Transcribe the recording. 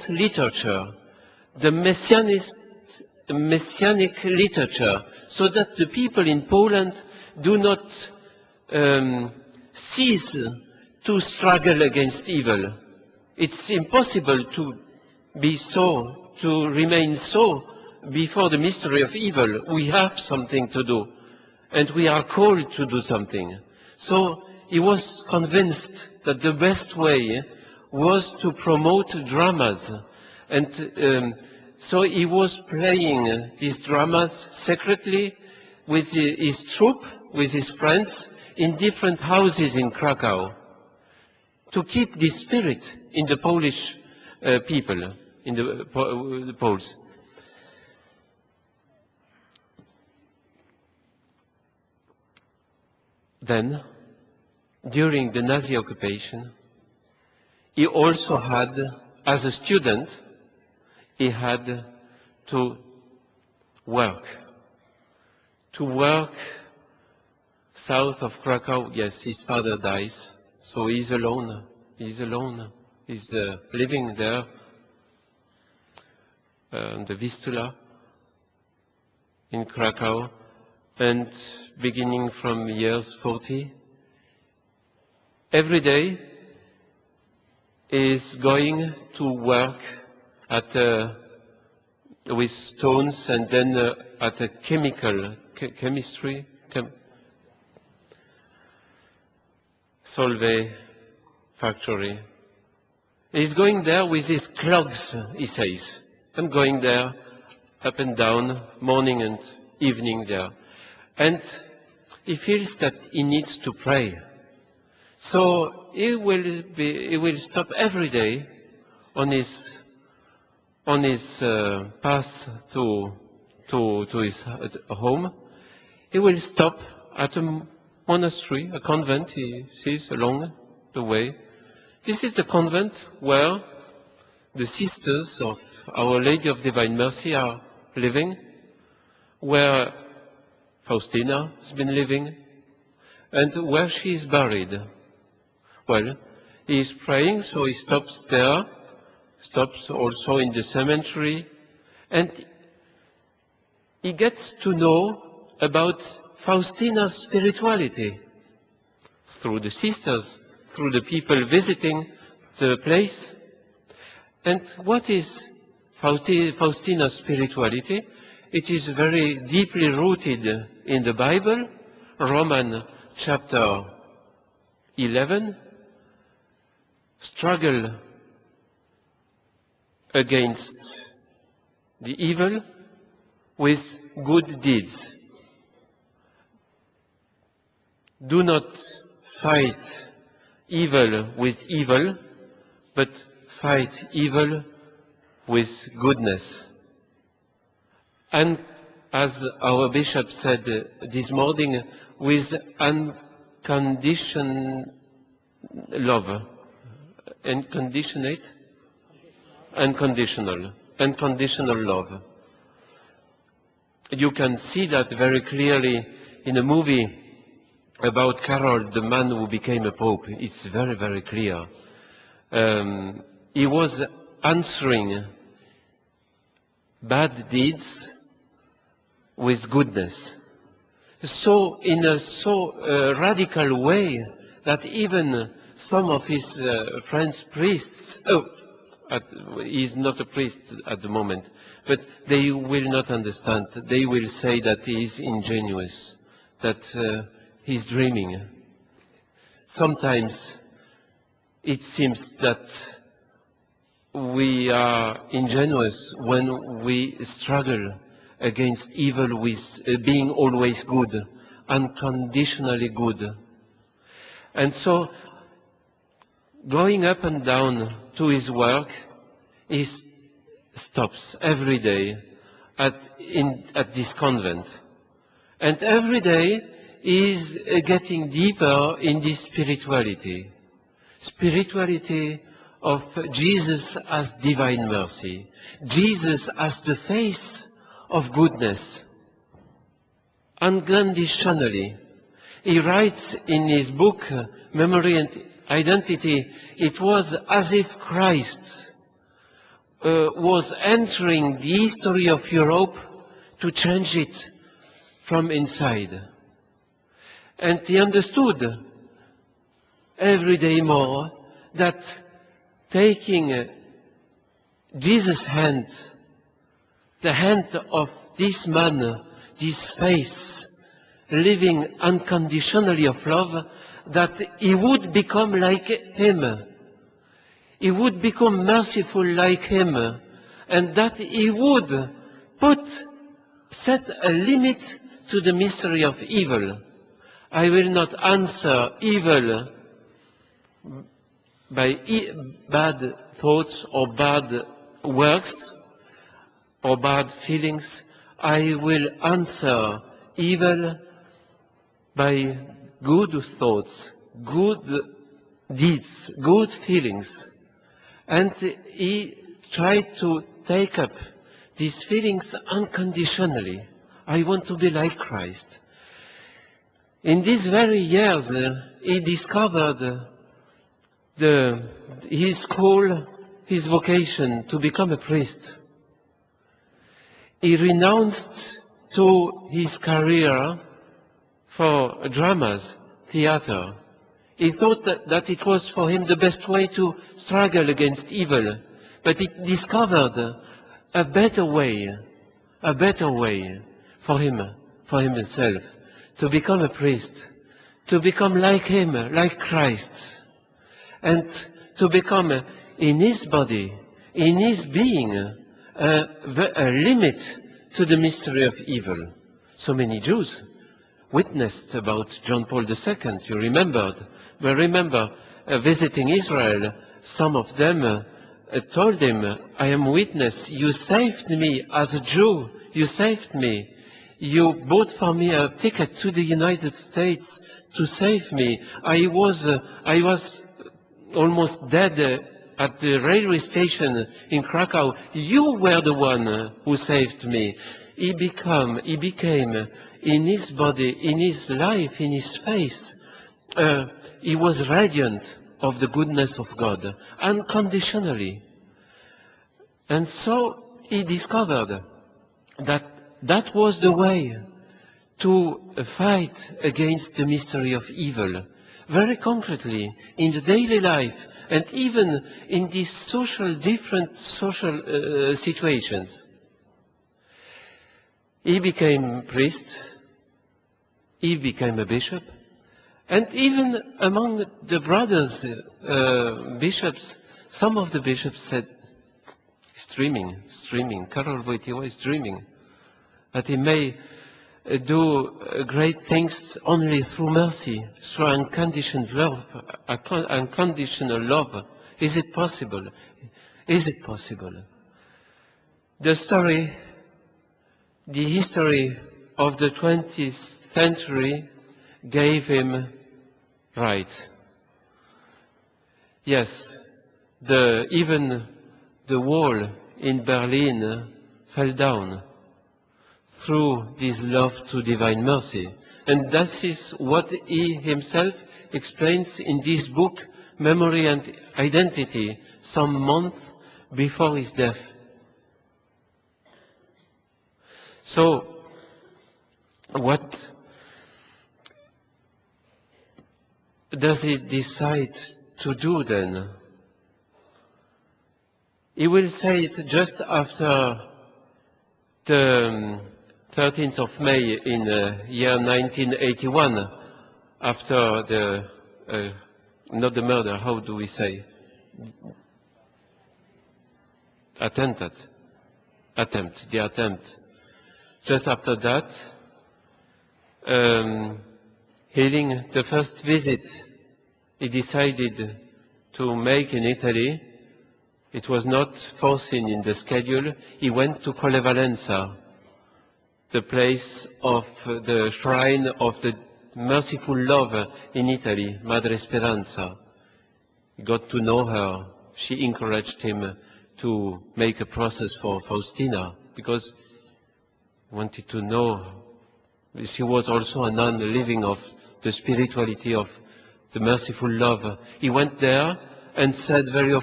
literature, the messianic literature, so that the people in Poland do not cease to struggle against evil. It's impossible to remain so before the mystery of evil. We have something to do, and we are called to do something. So he was convinced that the best way was to promote dramas, and so he was playing these dramas secretly with his troupe, with his friends, in different houses in Krakow, to keep this spirit in the Polish people, in the Poles. Then, during the Nazi occupation, he also had, as a student, he had to work south of Krakow. Yes, his father dies, so he's alone. He's living there, on the Vistula in Krakow, and beginning from years 40, every day is going to work at with stones, and then at a chemistry Solvay factory. He's going there with his clogs, he says. I'm going there up and down, morning and evening there. And he feels that he needs to pray. So he will stop every day on his path to his home. He will stop at a monastery, a convent he sees along the way. This is the convent where the sisters of Our Lady of Divine Mercy are living, where Faustina has been living, and where she is buried. Well, he is praying, so he stops there, stops also in the cemetery, and he gets to know about Faustina's spirituality through the sisters, through the people visiting the place. And what is Faustina's spirituality? It is very deeply rooted in the Bible. Romans chapter 11, struggle against the evil with good deeds. Do not fight evil with evil, but fight evil with goodness. And as our bishop said this morning, with unconditional love. Unconditional love. You can see that very clearly in a movie about Carol, the man who became a pope. It's very, very clear. He was answering bad deeds with goodness. So in a radical way that even some of his friends priests, he's not a priest at the moment, but they will not understand. They will say that he is ingenuous, that he's dreaming. Sometimes it seems that we are ingenuous when we struggle against evil with being always good, unconditionally good. And so, going up and down to his work, he stops every day at this convent. And every day he is getting deeper in this spirituality. Spirituality of Jesus as divine mercy. Jesus as the face of goodness. Unconditionally. He writes in his book, Memory and Identity, it was as if Christ was entering the history of Europe to change it from inside. And he understood every day more that taking Jesus' hand, the hand of this man, this face, living unconditionally of love, that he would become like him. He would become merciful like him, and that he would set a limit to the mystery of evil. I will not answer evil by bad thoughts or bad works or bad feelings. I will answer evil by good thoughts, good deeds, good feelings. And he tried to take up these feelings unconditionally. I want to be like Christ. In these very years, he discovered his call, his vocation to become a priest. He renounced to his career for dramas, theater. He thought that it was for him the best way to struggle against evil, but he discovered a better way for himself, to become a priest, to become like him, like Christ, and to become in his body, in his being, a limit to the mystery of evil. So many Jews witnessed about John Paul II, you remembered. But remember, visiting Israel, some of them told him, I am witness, you saved me as a Jew, you saved me. You bought for me a ticket to the United States to save me. I was almost dead at the railway station in Krakow. You were the one who saved me. He became in his body, in his life, in his face, he was radiant of the goodness of God, unconditionally. And so he discovered that that was the way to fight against the mystery of evil, very concretely in the daily life and even in these different social situations. He became priest, he became a bishop, and even among the brothers, bishops, some of the bishops said, streaming, Karol Wojtyła is dreaming, that he may do great things only through mercy, through unconditional love. Is it possible? Is it possible? The history of the 20th century gave him right. Yes, even the wall in Berlin fell down through this love to divine mercy. And that is what he himself explains in this book, Memory and Identity, some months before his death. So, what does he decide to do then? He will say it just after the 13th of May in year 1981, after not the murder, how do we say? The attempt. Just after that, healing the first visit he decided to make in Italy. It was not foreseen in the schedule. He went to Collevalenza, the place of the shrine of the merciful love in Italy, Madre Speranza. He got to know her. She encouraged him to make a process for Faustina, because he wanted to know. She was also a nun living of the spirituality of the merciful love. He went there and said very often,